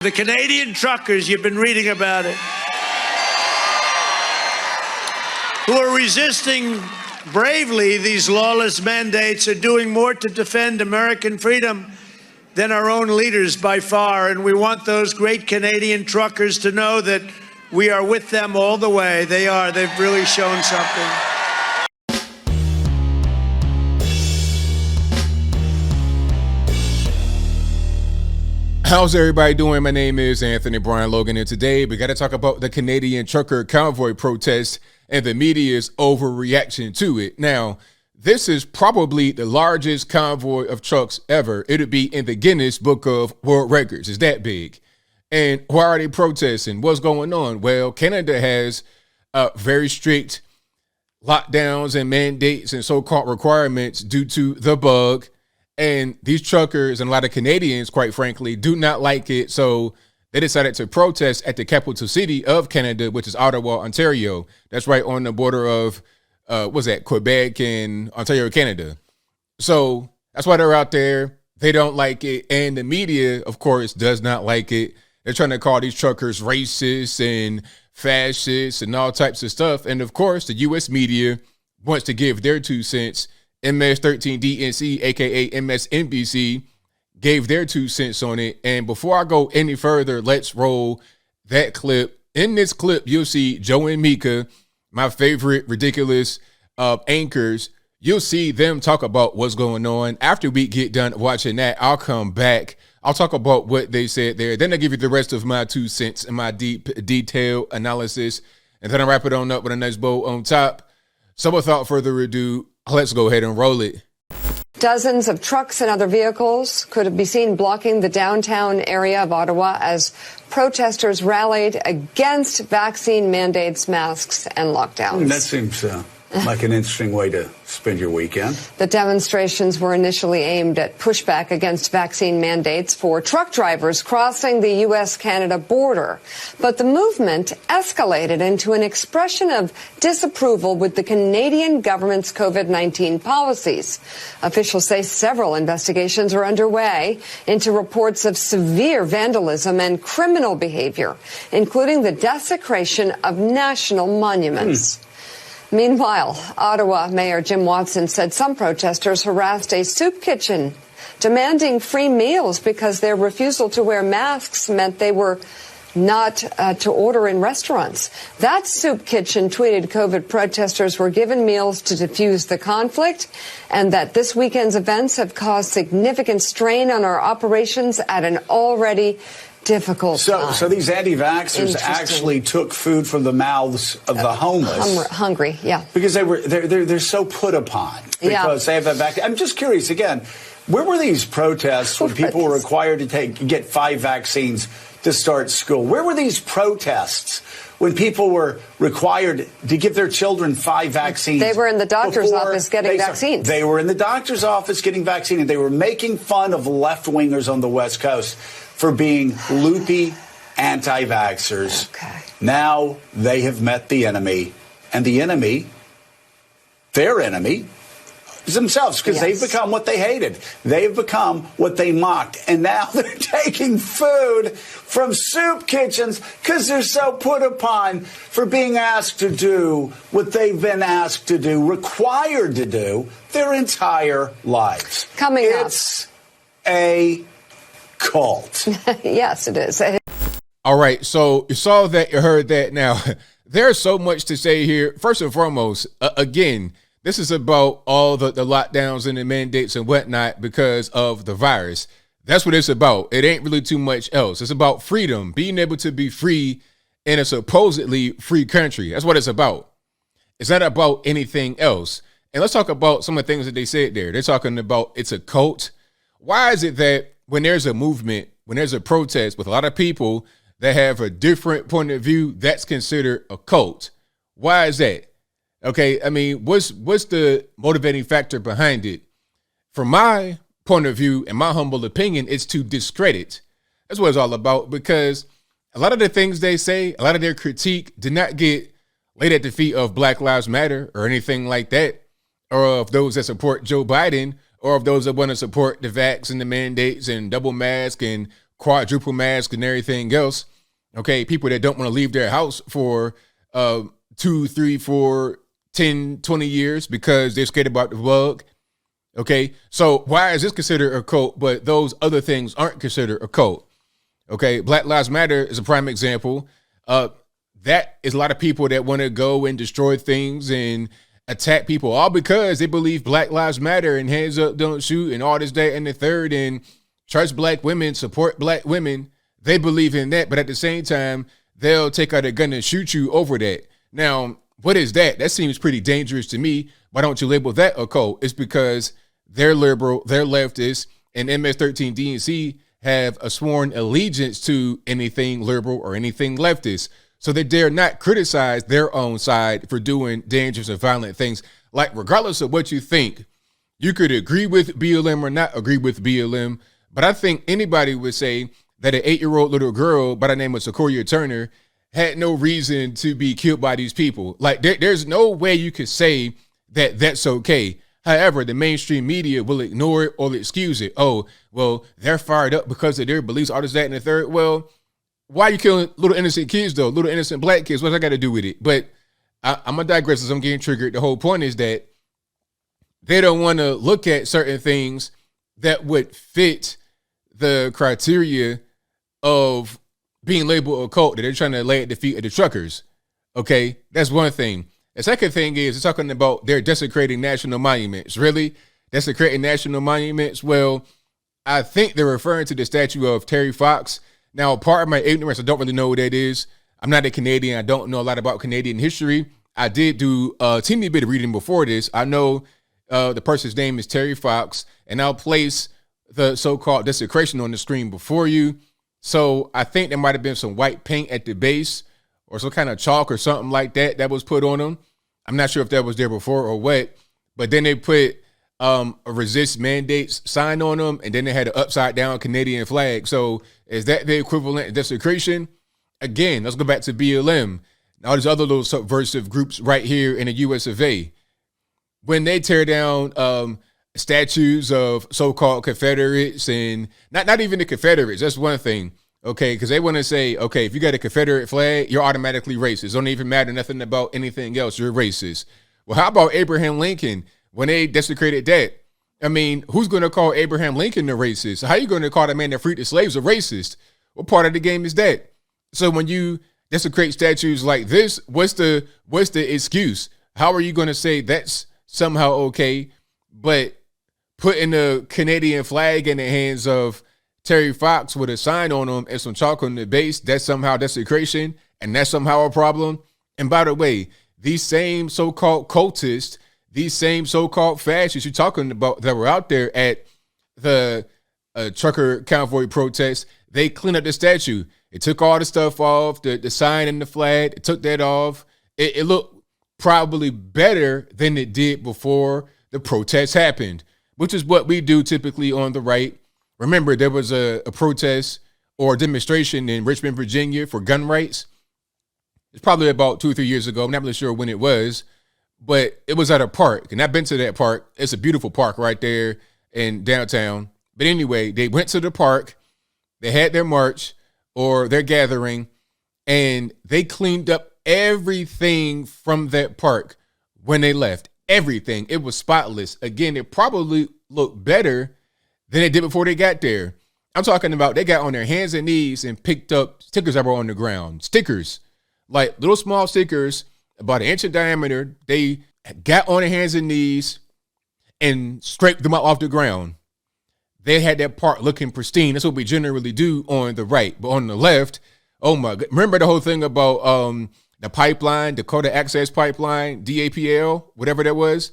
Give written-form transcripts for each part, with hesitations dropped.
The Canadian truckers, you've been reading about it, who are resisting bravely these lawless mandates, are doing more to defend American freedom than our own leaders by far. And we want those great Canadian truckers to know that we are with them all the way. They are. They've really shown something. How's everybody doing? My name is Anthony Brian Logan, and today we got to talk about the Canadian trucker convoy protest and the media's overreaction to it. Now, this is probably the largest convoy of trucks ever. It'll be in the Guinness Book of World Records. It's that big. And why are they protesting? What's going on? Well, Canada has very strict lockdowns and mandates and so-called requirements due to the bug. And these truckers and a lot of Canadians, quite frankly, do not like it. So they decided to protest at the capital city of Canada, which is Ottawa, Ontario. That's right on the border of, Quebec and Ontario, Canada. So that's why they're out there. They don't like it. And the media, of course, does not like it. They're trying to call these truckers racist and fascist and all types of stuff. And of course, the U.S. media wants to give their 2 cents. MS13DNC, aka MSNBC, gave their 2 cents on it. And before I go any further, let's roll that clip. In this clip, you'll see Joe and Mika, my favorite ridiculous anchors. You'll see them talk about what's going on. After we get done watching that, I'll come back. I'll talk about what they said there. Then I'll give you the rest of my 2 cents and my deep detailed analysis. And then I'll wrap it on up with a nice bow on top. So without further ado, let's go ahead and roll it. Dozens of trucks and other vehicles could be seen blocking the downtown area of Ottawa as protesters rallied against vaccine mandates, masks, and lockdowns. That seems like an interesting way to spend your weekend. The demonstrations were initially aimed at pushback against vaccine mandates for truck drivers crossing the U.S.-Canada border. But the movement escalated into an expression of disapproval with the Canadian government's COVID-19 policies. Officials say several investigations are underway into reports of severe vandalism and criminal behavior, including the desecration of national monuments. Meanwhile, Ottawa Mayor Jim Watson said some protesters harassed a soup kitchen, demanding free meals because their refusal to wear masks meant they were not to order in restaurants. That soup kitchen tweeted COVID protesters were given meals to defuse the conflict and that this weekend's events have caused significant strain on our operations at an already difficult time. So these anti-vaxxers actually took food from the mouths of the homeless. Hungry, yeah. Because they're so put upon because they have that vaccine. I'm just curious, again, where were these protests when people were required to get 5 vaccines to start school? Where were these protests when people were required to give their children 5 vaccines? They were in the doctor's office getting vaccines. They were in the doctor's office getting vaccines, and they were making fun of left-wingers on the West Coast for being loopy anti-vaxxers. Okay. Now they have met the enemy, and the enemy, their enemy, is themselves, because they've become what they hated. They've become what they mocked, and now they're taking food from soup kitchens because they're so put upon for being asked to do what they've been asked to do, required to do their entire lives. It's a cult. Yes, it is. All right. So you saw that, you heard that. Now, there's so much to say here. First and foremost, again, this is about all the lockdowns and the mandates and whatnot because of the virus. That's what it's about. It ain't really too much else. It's about freedom, being able to be free in a supposedly free country. That's what it's about. It's not about anything else. And let's talk about some of the things that they said there. They're talking about it's a cult. Why is it that when there's a movement, when there's a protest with a lot of people that have a different point of view, that's considered a cult? Why is that? Okay, I mean, what's the motivating factor behind it? From my point of view and my humble opinion, it's to discredit. That's what it's all about, because a lot of the things they say, a lot of their critique did not get laid at the feet of Black Lives Matter or anything like that, or of those that support Joe Biden, or of those that want to support the vax and the mandates and double mask and quadruple mask and everything else. Okay, people that don't want to leave their house for 2, 3, 4, 10, 20 years because they're scared about the bug. Okay, so why is this considered a cult, but those other things aren't considered a cult? Okay, Black Lives Matter is a prime example. That is a lot of people that want to go and destroy things and attack people, all because they believe Black Lives Matter and hands up, don't shoot, and all this, that, and the third, and trust black women, support black women. They believe in that, but at the same time, they'll take out a gun and shoot you over that. Now, what is that? That seems pretty dangerous to me. Why don't you label that a cult? It's because they're liberal, they're leftist, and MS-13 DNC have a sworn allegiance to anything liberal or anything leftist. So they dare not criticize their own side for doing dangerous and violent things. Like, regardless of what you think, you could agree with BLM or not agree with BLM, but I think anybody would say that an 8-year-old little girl by the name of Sequoia Turner had no reason to be killed by these people. Like, there's no way you could say that that's okay. However, the mainstream media will ignore it or excuse it. Oh, well, they're fired up because of their beliefs, all this, that, and the third. Well, why are you killing little innocent kids, though? Little innocent black kids? What's that got to do with it? But I'm going to digress as I'm getting triggered. The whole point is that they don't want to look at certain things that would fit the criteria of being labeled a cult that they're trying to lay at the feet of the truckers. Okay, that's one thing. The second thing is they're talking about they're desecrating national monuments. Really? Desecrating national monuments? Well, I think they're referring to the statue of Terry Fox. Now, part of my ignorance, I don't really know what that is. I'm not a Canadian. I don't know a lot about Canadian history. I did do a teeny bit of reading before this. I know the person's name is Terry Fox, and I'll place the so-called desecration on the screen before you. So I think there might have been some white paint at the base or some kind of chalk or something like that that was put on them. I'm not sure if that was there before or what, but then they put a resist mandates sign on them, and then they had an upside down Canadian flag. So is that the equivalent of desecration? Again, let's go back to BLM. All these other little subversive groups right here in the US of A. When they tear down statues of so-called Confederates, and not even the Confederates, that's one thing, okay, because they want to say, okay, if you got a Confederate flag, you're automatically racist. Don't even matter nothing about anything else, you're racist. Well, how about Abraham Lincoln when they desecrated that? I mean, who's going to call Abraham Lincoln a racist? How are you going to call the man that freed the slaves a racist? What part of the game is that? So when you desecrate statues like this, what's the excuse? How are you going to say that's somehow okay, but putting the Canadian flag in the hands of Terry Fox with a sign on him and some chalk on the base, that's somehow desecration, and that's somehow a problem? And by the way, these same so-called cultists, these same so-called fascists you're talking about that were out there at the trucker convoy protest, they cleaned up the statue. It took all the stuff off, the sign and the flag, it took that off. It looked probably better than it did before the protest happened, which is what we do typically on the right. Remember, there was a protest or demonstration in Richmond, Virginia for gun rights. It's probably about 2 or 3 years ago. I'm not really sure when it was, but it was at a park, and I've been to that park. It's a beautiful park right there in downtown. But anyway, they went to the park, they had their march or their gathering, and they cleaned up everything from that park when they left. Everything. It was spotless. Again, it probably looked better than it did before they got there. I'm talking about they got on their hands and knees and picked up stickers that were on the ground. Stickers, like little small stickers about 1 inch in diameter. They got on their hands and knees and scraped them up off the ground. They had that part looking pristine. That's what we generally do on the right. But on the left, oh my God. Remember the whole thing about the pipeline, Dakota Access Pipeline, DAPL, whatever that was?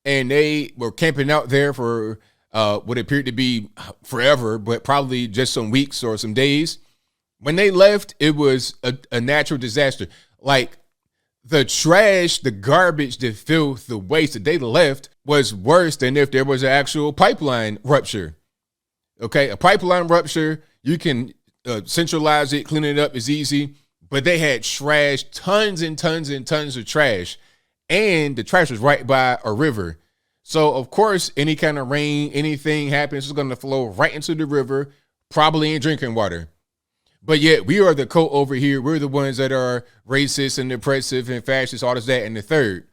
And they were camping out there for what appeared to be forever, but probably just some weeks or some days. When they left, it was a natural disaster. Like the trash, the garbage, the filth, the waste that they left was worse than if there was an actual pipeline rupture. Okay, a pipeline rupture, you can centralize it, clean it up is easy, but they had trash, tons and tons and tons of trash, and the trash was right by a river. So, of course, any kind of rain, anything happens, it's going to flow right into the river, probably ain't drinking water. But yet we are the cult over here. We're the ones that are racist and oppressive and fascist, all this, that, and the third.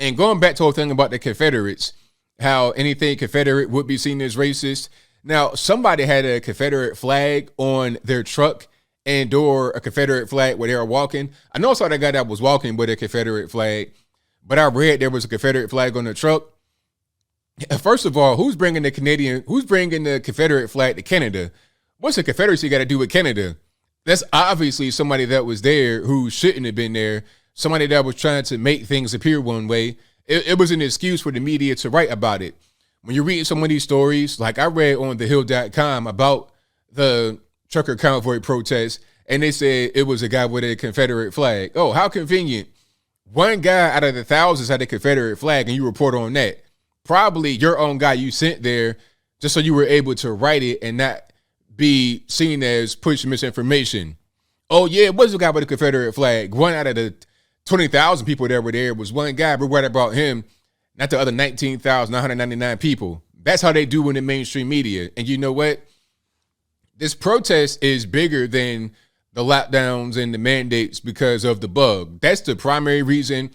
And going back to the whole thing about the Confederates, how anything Confederate would be seen as racist. Now, somebody had a Confederate flag on their truck and or a Confederate flag where they were walking. I know I saw that guy that was walking with a Confederate flag, but I read there was a Confederate flag on the truck. First of all, who's bringing the Confederate flag to Canada? What's the Confederacy got to do with Canada? That's obviously somebody that was there who shouldn't have been there. Somebody that was trying to make things appear one way. It was an excuse for the media to write about it. When you're reading some of these stories, like I read on thehill.com about the trucker convoy protest, and they said it was a guy with a Confederate flag. Oh, how convenient. One guy out of the thousands had a Confederate flag, and you report on that. Probably your own guy you sent there just so you were able to write it and not be seen as pushing misinformation. Oh, yeah, it was a guy with a Confederate flag. One out of the 20,000 people that were there was one guy. We're worried about him, not the other 19,999 people. That's how they do in the mainstream media. And you know what? This protest is bigger than the lockdowns and the mandates because of the bug. That's the primary reason.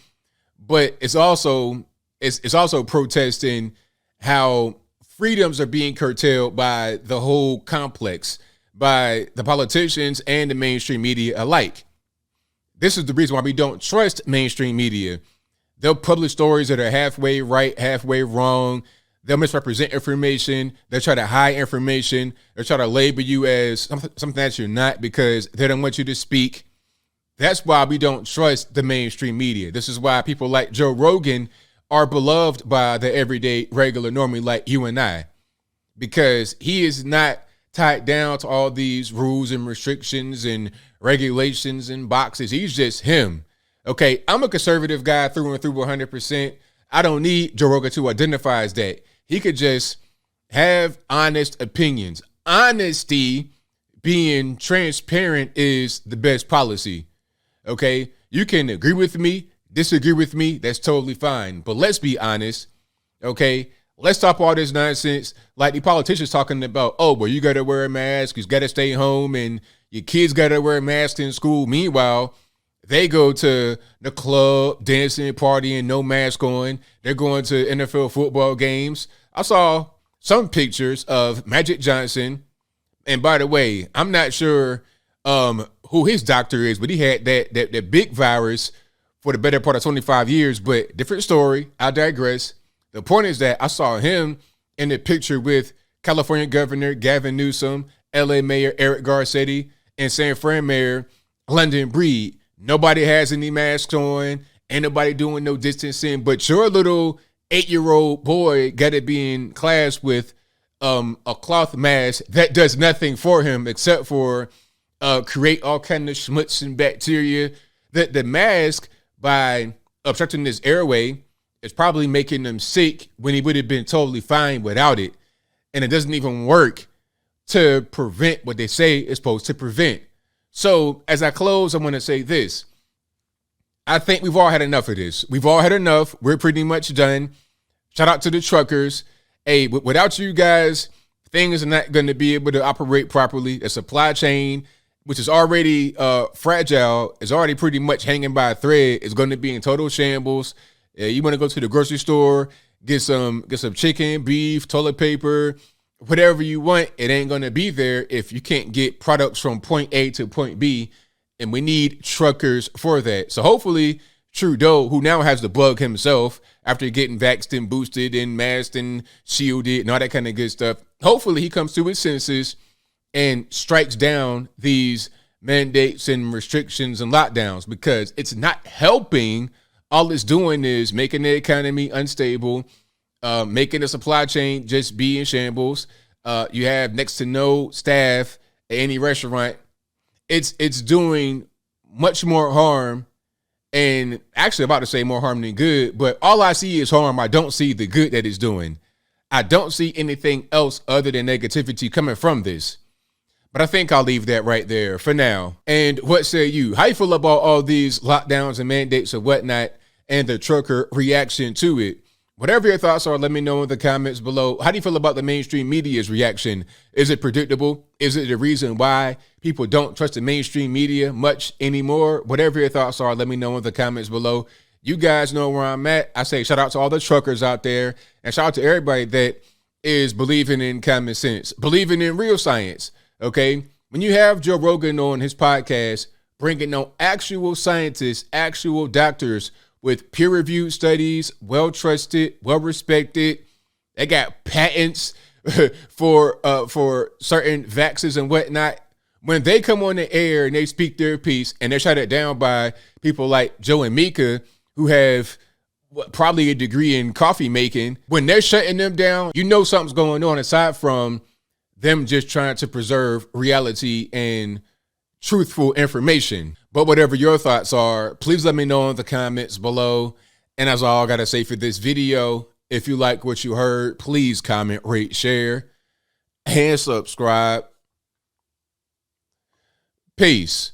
But it's also protesting how freedoms are being curtailed by the whole complex, by the politicians and the mainstream media alike. This is the reason why we don't trust mainstream media. They'll publish stories that are halfway right, halfway wrong. They'll misrepresent information. They'll try to hide information. They'll try to label you as something that you're not because they don't want you to speak. That's why we don't trust the mainstream media. This is why people like Joe Rogan are beloved by the everyday regular normie like you and I, because he is not tied down to all these rules and restrictions and regulations and boxes. He's just him. Okay, I'm a conservative guy through and through 100%. I don't need Joe Rogan to identify as that. He could just have honest opinions. Honesty, being transparent, is the best policy. Okay, you can agree with me, disagree with me, that's totally fine. But let's be honest, okay? Let's stop all this nonsense. Like the politicians talking about, oh, well, you got to wear a mask, you got to stay home, and your kids got to wear a mask in school. Meanwhile, they go to the club, dancing, partying, no mask on. They're going to NFL football games. I saw some pictures of Magic Johnson. And by the way, I'm not sure who his doctor is, but he had that big virus for the better part of 25 years. But different story. I digress. The point is that I saw him in the picture with California Governor Gavin Newsom, LA Mayor Eric Garcetti, and San Fran Mayor London Breed. Nobody has any masks on. Ain't nobody doing no distancing. But your little 8-year-old boy got to be in class with a cloth mask that does nothing for him except for create all kind of schmutz and bacteria. The mask, by obstructing this airway, is probably making them sick when he would have been totally fine without it. And it doesn't even work to prevent what they say it's supposed to prevent. So as I close, I'm going to say this. I think we've all had enough of this. We've all had enough. We're pretty much done. Shout out to the truckers. Hey, without you guys, things are not going to be able to operate properly. The supply chain, which is already fragile, is already pretty much hanging by a thread, is going to be in total shambles. You want to go to the grocery store, get some chicken, beef, toilet paper, whatever you want. It ain't going to be there if you can't get products from point A to point B. And we need truckers for that. So hopefully Trudeau, who now has the bug himself after getting vaxxed and boosted and masked and shielded and all that kind of good stuff, hopefully he comes to his senses and strikes down these mandates and restrictions and lockdowns, because it's not helping. All it's doing is making the economy unstable, making the supply chain just be in shambles. You have next to no staff at any restaurant. It's doing much more harm, and actually about to say more harm than good, but all I see is harm. I don't see the good that it's doing. I don't see anything else other than negativity coming from this. But I think I'll leave that right there for now. And what say you? How you feel about all these lockdowns and mandates and whatnot and the trucker reaction to it? Whatever your thoughts are, let me know in the comments below. How do you feel about the mainstream media's reaction? Is it predictable? Is it the reason why people don't trust the mainstream media much anymore? Whatever your thoughts are, let me know in the comments below. You guys know where I'm at. I say shout out to all the truckers out there, and shout out to everybody that is believing in common sense, believing in real science, okay? When you have Joe Rogan on his podcast, bringing on actual scientists, actual doctors with peer-reviewed studies, well-trusted, well-respected. They got patents for certain vaccines and whatnot. When they come on the air and they speak their piece and they're shut down by people like Joe and Mika, who have probably a degree in coffee making, when they're shutting them down, you know something's going on aside from them just trying to preserve reality and truthful information. But whatever your thoughts are, please let me know in the comments below. And that's all I gotta say for this video. If you like what you heard, please comment, rate, share, and subscribe. Peace.